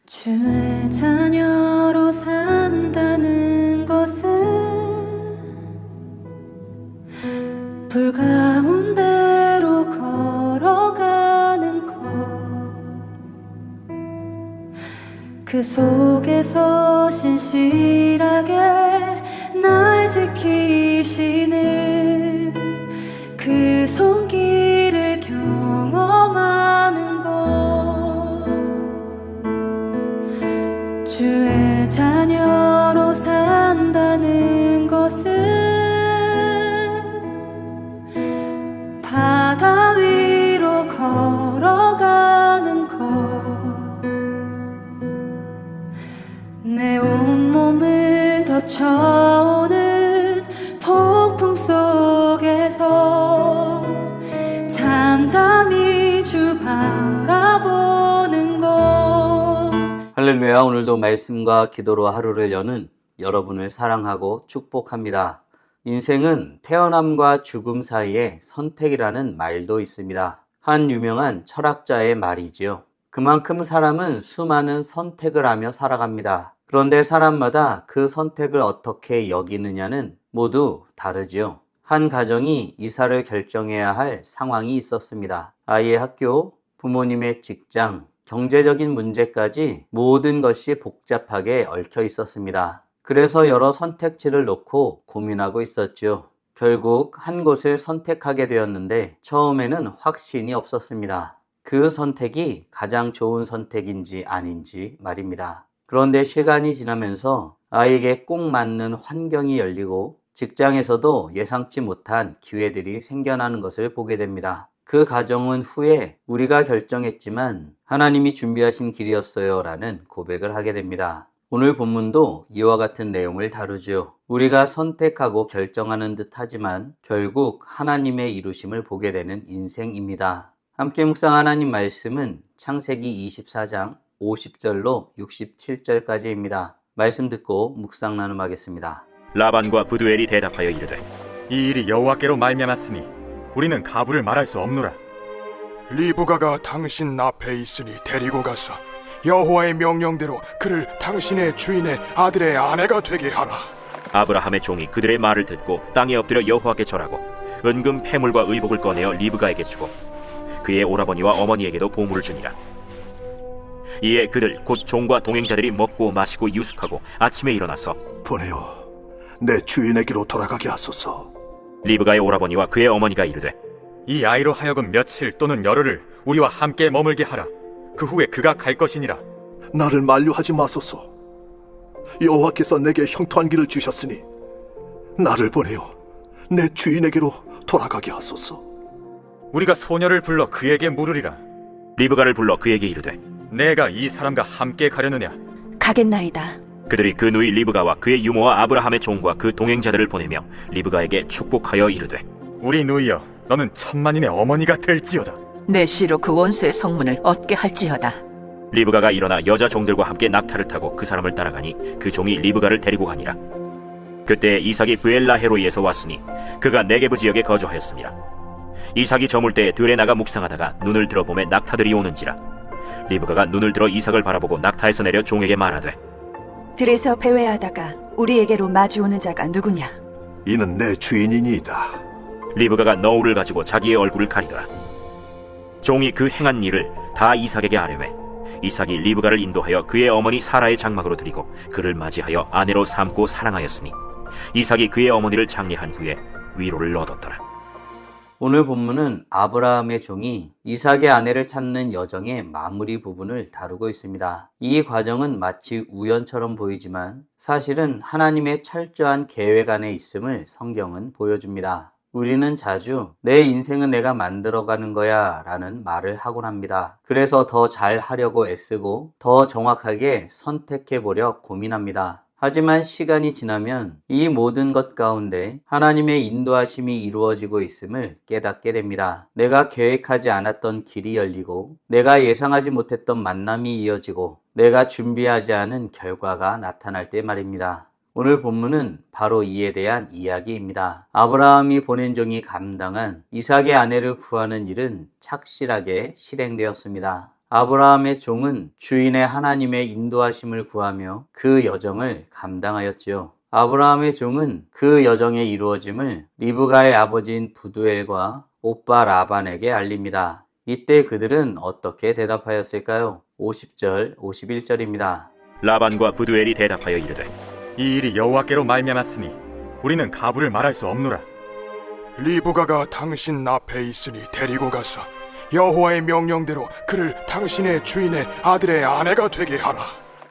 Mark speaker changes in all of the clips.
Speaker 1: 주의 자녀로 산다는 것은 불 가운데로 걸어가는 것, 그 속에서 신실하게 날 지키시는 그 손길을 경험하는 것. 주의 자녀로 산다는 것은 바다 위로 걸어가는 것, 내 온몸을 덮쳐오는 폭풍 속에서 잠잠히 주 바라보는 것.
Speaker 2: 할렐루야. 오늘도 말씀과 기도로 하루를 여는 여러분을 사랑하고 축복합니다. 인생은 태어남과 죽음 사이에 선택이라는 말도 있습니다. 한 유명한 철학자의 말이지요. 그만큼 사람은 수많은 선택을 하며 살아갑니다. 그런데 사람마다 그 선택을 어떻게 여기느냐는 모두 다르지요. 한 가정이 이사를 결정해야 할 상황이 있었습니다. 아이의 학교, 부모님의 직장, 경제적인 문제까지 모든 것이 복잡하게 얽혀 있었습니다. 그래서 여러 선택지를 놓고 고민하고 있었죠. 결국 한 곳을 선택하게 되었는데 처음에는 확신이 없었습니다. 그 선택이 가장 좋은 선택인지 아닌지 말입니다. 그런데 시간이 지나면서 아이에게 꼭 맞는 환경이 열리고 직장에서도 예상치 못한 기회들이 생겨나는 것을 보게 됩니다. 그 가정은 후에 우리가 결정했지만 하나님이 준비하신 길이었어요 라는 고백을 하게 됩니다. 오늘 본문도 이와 같은 내용을 다루죠. 우리가 선택하고 결정하는 듯 하지만 결국 하나님의 이루심을 보게 되는 인생입니다. 함께 묵상 하나님 말씀은 창세기 24장 50절로 67절까지입니다. 말씀 듣고 묵상 나눔하겠습니다.
Speaker 3: 라반과 브두엘이 대답하여 이르되
Speaker 4: 이 일이 여호와께로 말미암았으니 우리는 가부를 말할 수 없노라.
Speaker 5: 리브가가 당신 앞에 있으니 데리고 가서 여호와의 명령대로 그를 당신의 주인의 아들의 아내가 되게 하라.
Speaker 3: 아브라함의 종이 그들의 말을 듣고 땅에 엎드려 여호와께 절하고 은금 패물과 의복을 꺼내어 리브가에게 주고 그의 오라버니와 어머니에게도 보물을 주니라. 이에 그들 곧 종과 동행자들이 먹고 마시고 유숙하고 아침에 일어나서
Speaker 6: 보내어 내 주인에게로 돌아가게 하소서.
Speaker 3: 리브가의 오라버니와 그의 어머니가 이르되
Speaker 4: 이 아이로 하여금 며칠 또는 열흘을 우리와 함께 머물게 하라. 그 후에 그가 갈 것이니라.
Speaker 6: 나를 만류하지 마소서. 여호와께서 내게 형통한 길을 주셨으니 나를 보내어 내 주인에게로 돌아가게 하소서.
Speaker 4: 우리가 소녀를 불러 그에게 물으리라.
Speaker 3: 리브가를 불러 그에게 이르되
Speaker 4: 내가 이 사람과 함께 가려느냐?
Speaker 7: 가겠나이다.
Speaker 3: 그들이 그 누이 리브가와 그의 유모와 아브라함의 종과 그 동행자들을 보내며 리브가에게 축복하여 이르되
Speaker 4: 우리 누이여, 너는 천만인의 어머니가 될지어다.
Speaker 7: 내 씨로 그 원수의 성문을 얻게 할지어다.
Speaker 3: 리브가가 일어나 여자 종들과 함께 낙타를 타고 그 사람을 따라가니 그 종이 리브가를 데리고 가니라. 그때 이삭이 브엘라헤로이에서 왔으니 그가 네게브 지역에 거주하였습니다. 이삭이 저물 때에 들에 나가 묵상하다가 눈을 들어보매 낙타들이 오는지라. 리브가가 눈을 들어 이삭을 바라보고 낙타에서 내려 종에게 말하되
Speaker 8: 들에서 배회하다가 우리에게로 마주오는 자가 누구냐?
Speaker 6: 이는 내 주인이니이다.
Speaker 3: 리브가가 너울을 가지고 자기의 얼굴을 가리더라. 종이 그 행한 일을 다 이삭에게 아뢰매 이삭이 리브가를 인도하여 그의 어머니 사라의 장막으로 들이고 그를 맞이하여 아내로 삼고 사랑하였으니 이삭이 그의 어머니를 장례한 후에 위로를 얻었더라.
Speaker 2: 오늘 본문은 아브라함의 종이 이삭의 아내를 찾는 여정의 마무리 부분을 다루고 있습니다. 이 과정은 마치 우연처럼 보이지만 사실은 하나님의 철저한 계획 안에 있음을 성경은 보여줍니다. 우리는 자주 내 인생은 내가 만들어가는 거야 라는 말을 하곤 합니다. 그래서 더 잘하려고 애쓰고 더 정확하게 선택해보려 고민합니다. 하지만 시간이 지나면 이 모든 것 가운데 하나님의 인도하심이 이루어지고 있음을 깨닫게 됩니다. 내가 계획하지 않았던 길이 열리고 내가 예상하지 못했던 만남이 이어지고 내가 준비하지 않은 결과가 나타날 때 말입니다. 오늘 본문은 바로 이에 대한 이야기입니다. 아브라함이 보낸 종이 감당한 이삭의 아내를 구하는 일은 착실하게 실행되었습니다. 아브라함의 종은 주인의 하나님의 인도하심을 구하며 그 여정을 감당하였지요. 아브라함의 종은 그 여정의 이루어짐을 리브가의 아버지인 부두엘과 오빠 라반에게 알립니다. 이때 그들은 어떻게 대답하였을까요? 50절, 51절입니다.
Speaker 3: 라반과 부두엘이 대답하여 이르되
Speaker 4: 이 일이 여호와께로 말미암았으니 우리는 가부를 말할 수 없노라.
Speaker 5: 리브가가 당신 앞에 있으니 데리고 가서 여호와의 명령대로 그를 당신의 주인의 아들의 아내가 되게 하라.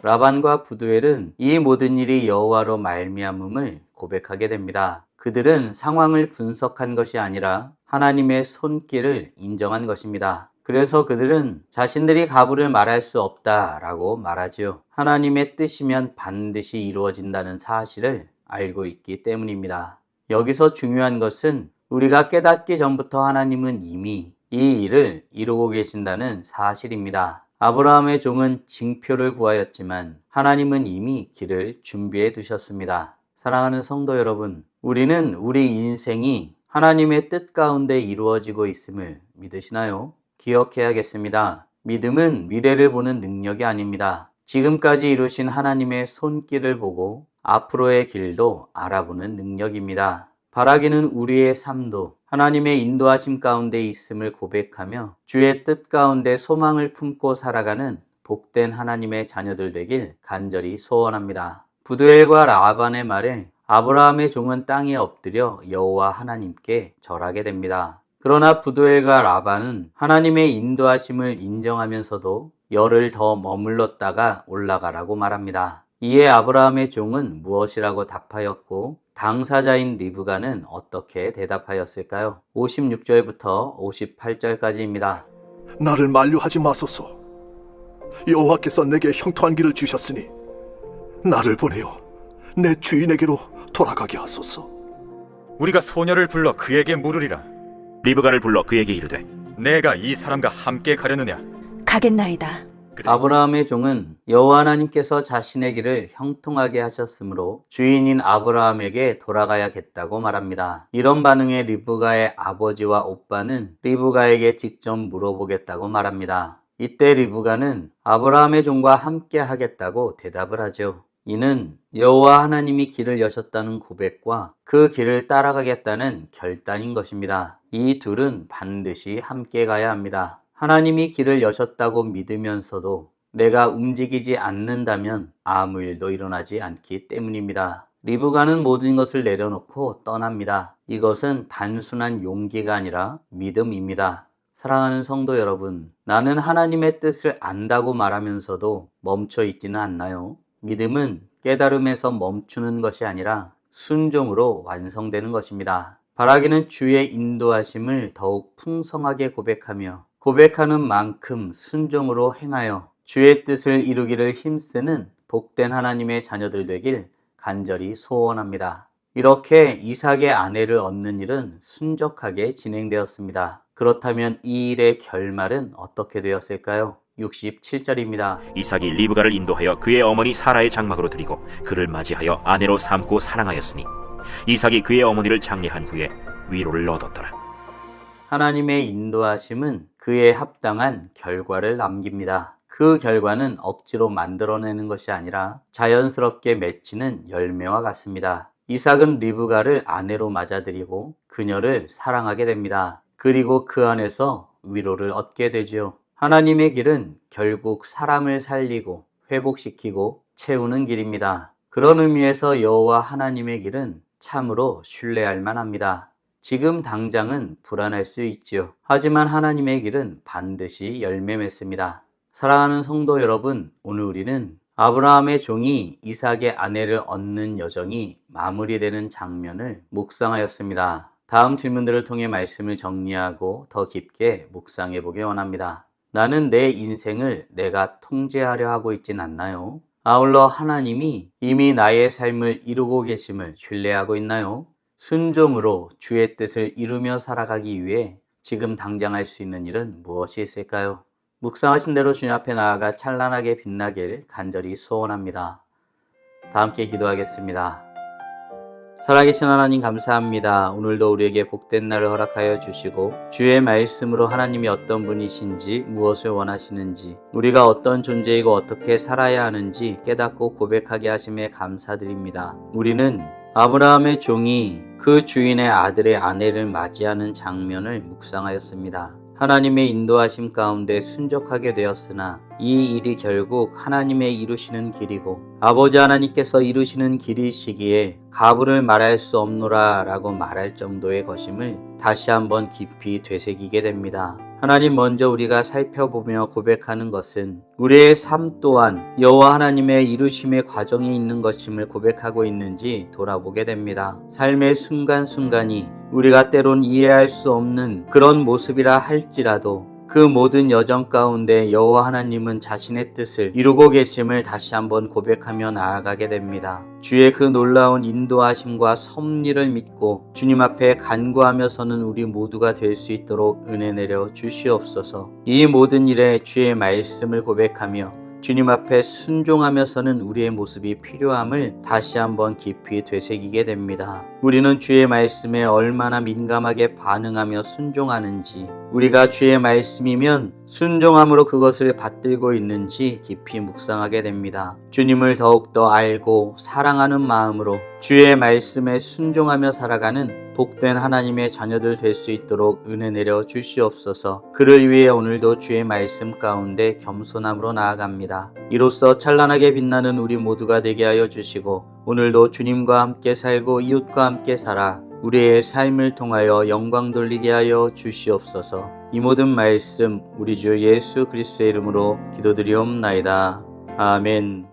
Speaker 2: 라반과 부두엘은 이 모든 일이 여호와로 말미암음을 고백하게 됩니다. 그들은 상황을 분석한 것이 아니라 하나님의 손길을 인정한 것입니다. 그래서 그들은 자신들이 가부를 말할 수 없다라고 말하지요. 하나님의 뜻이면 반드시 이루어진다는 사실을 알고 있기 때문입니다. 여기서 중요한 것은 우리가 깨닫기 전부터 하나님은 이미 이 일을 이루고 계신다는 사실입니다. 아브라함의 종은 징표를 구하였지만 하나님은 이미 길을 준비해 두셨습니다. 사랑하는 성도 여러분, 우리는 우리 인생이 하나님의 뜻 가운데 이루어지고 있음을 믿으시나요? 기억해야겠습니다. 믿음은 미래를 보는 능력이 아닙니다. 지금까지 이루신 하나님의 손길을 보고 앞으로의 길도 알아보는 능력입니다. 바라기는 우리의 삶도 하나님의 인도하심 가운데 있음을 고백하며 주의 뜻 가운데 소망을 품고 살아가는 복된 하나님의 자녀들 되길 간절히 소원합니다. 부두엘과 라반의 말에 아브라함의 종은 땅에 엎드려 여호와 하나님께 절하게 됩니다. 그러나 부두엘과 라반은 하나님의 인도하심을 인정하면서도 열흘 더 머물렀다가 올라가라고 말합니다. 이에 아브라함의 종은 무엇이라고 답하였고 당사자인 리브가는 어떻게 대답하였을까요? 56절부터 58절까지입니다.
Speaker 6: 나를 만류하지 마소서. 여호와께서 내게 형통한 길을 주셨으니 나를 보내어 내 주인에게로 돌아가게 하소서.
Speaker 4: 우리가 소녀를 불러 그에게 물으리라.
Speaker 3: 리브가를 불러 그에게 이르되
Speaker 4: 내가 이 사람과 함께 가려느냐?
Speaker 8: 가겠나이다.
Speaker 2: 아브라함의 종은 여호와 하나님께서 자신의 길을 형통하게 하셨으므로 주인인 아브라함에게 돌아가야겠다고 말합니다. 이런 반응에 리브가의 아버지와 오빠는 리브가에게 직접 물어보겠다고 말합니다. 이때 리브가는 아브라함의 종과 함께 하겠다고 대답을 하죠. 이는 여호와 하나님이 길을 여셨다는 고백과 그 길을 따라가겠다는 결단인 것입니다. 이 둘은 반드시 함께 가야 합니다. 하나님이 길을 여셨다고 믿으면서도 내가 움직이지 않는다면 아무 일도 일어나지 않기 때문입니다. 리브가는 모든 것을 내려놓고 떠납니다. 이것은 단순한 용기가 아니라 믿음입니다. 사랑하는 성도 여러분, 나는 하나님의 뜻을 안다고 말하면서도 멈춰 있지는 않나요? 믿음은 깨달음에서 멈추는 것이 아니라 순종으로 완성되는 것입니다. 바라기는 주의 인도하심을 더욱 풍성하게 고백하며 고백하는 만큼 순종으로 행하여 주의 뜻을 이루기를 힘쓰는 복된 하나님의 자녀들 되길 간절히 소원합니다. 이렇게 이삭의 아내를 얻는 일은 순적하게 진행되었습니다. 그렇다면 이 일의 결말은 어떻게 되었을까요? 67절입니다.
Speaker 3: 이삭이 리브가를 인도하여 그의 어머니 사라의 장막으로 들이고 그를 맞이하여 아내로 삼고 사랑하였으니 이삭이 그의 어머니를 장례한 후에 위로를 얻었더라.
Speaker 2: 하나님의 인도하심은 그에 합당한 결과를 남깁니다. 그 결과는 억지로 만들어내는 것이 아니라 자연스럽게 맺히는 열매와 같습니다. 이삭은 리브가를 아내로 맞아들이고 그녀를 사랑하게 됩니다. 그리고 그 안에서 위로를 얻게 되지요. 하나님의 길은 결국 사람을 살리고 회복시키고 채우는 길입니다. 그런 의미에서 여호와 하나님의 길은 참으로 신뢰할 만합니다. 지금 당장은 불안할 수 있지요. 하지만 하나님의 길은 반드시 열매 맺습니다. 사랑하는 성도 여러분, 오늘 우리는 아브라함의 종이 이삭의 아내를 얻는 여정이 마무리되는 장면을 묵상하였습니다. 다음 질문들을 통해 말씀을 정리하고 더 깊게 묵상해 보기 원합니다. 나는 내 인생을 내가 통제하려 하고 있진 않나요? 아울러 하나님이 이미 나의 삶을 이루고 계심을 신뢰하고 있나요? 순종으로 주의 뜻을 이루며 살아가기 위해 지금 당장 할 수 있는 일은 무엇이 있을까요? 묵상하신 대로 주님 앞에 나아가 찬란하게 빛나길 간절히 소원합니다. 다 함께 기도하겠습니다. 살아계신 하나님 감사합니다. 오늘도 우리에게 복된 날을 허락하여 주시고 주의 말씀으로 하나님이 어떤 분이신지 무엇을 원하시는지 우리가 어떤 존재이고 어떻게 살아야 하는지 깨닫고 고백하게 하심에 감사드립니다. 우리는 아브라함의 종이 그 주인의 아들의 아내를 맞이하는 장면을 묵상하였습니다. 하나님의 인도하심 가운데 순종하게 되었으나 이 일이 결국 하나님의 이루시는 길이고 아버지 하나님께서 이루시는 길이시기에 가부를 말할 수 없노라 라고 말할 정도의 것임을 다시 한번 깊이 되새기게 됩니다. 하나님, 먼저 우리가 살펴보며 고백하는 것은 우리의 삶 또한 여호와 하나님의 이루심의 과정에 있는 것임을 고백하고 있는지 돌아보게 됩니다. 삶의 순간순간이 우리가 때론 이해할 수 없는 그런 모습이라 할지라도 그 모든 여정 가운데 여호와 하나님은 자신의 뜻을 이루고 계심을 다시 한번 고백하며 나아가게 됩니다. 주의 그 놀라운 인도하심과 섭리를 믿고 주님 앞에 간구하며서는 우리 모두가 될 수 있도록 은혜 내려 주시옵소서. 이 모든 일에 주의 말씀을 고백하며 주님 앞에 순종하면서는 우리의 모습이 필요함을 다시 한번 깊이 되새기게 됩니다. 우리는 주의 말씀에 얼마나 민감하게 반응하며 순종하는지, 우리가 주의 말씀이면 순종함으로 그것을 받들고 있는지 깊이 묵상하게 됩니다. 주님을 더욱더 알고 사랑하는 마음으로 주의 말씀에 순종하며 살아가는 복된 하나님의 자녀들 될 수 있도록 은혜 내려 주시옵소서. 그를 위해 오늘도 주의 말씀 가운데 겸손함으로 나아갑니다. 이로써 찬란하게 빛나는 우리 모두가 되게 하여 주시고 오늘도 주님과 함께 살고 이웃과 함께 살아 우리의 삶을 통하여 영광 돌리게 하여 주시옵소서. 이 모든 말씀 우리 주 예수 그리스도의 이름으로 기도드리옵나이다. 아멘.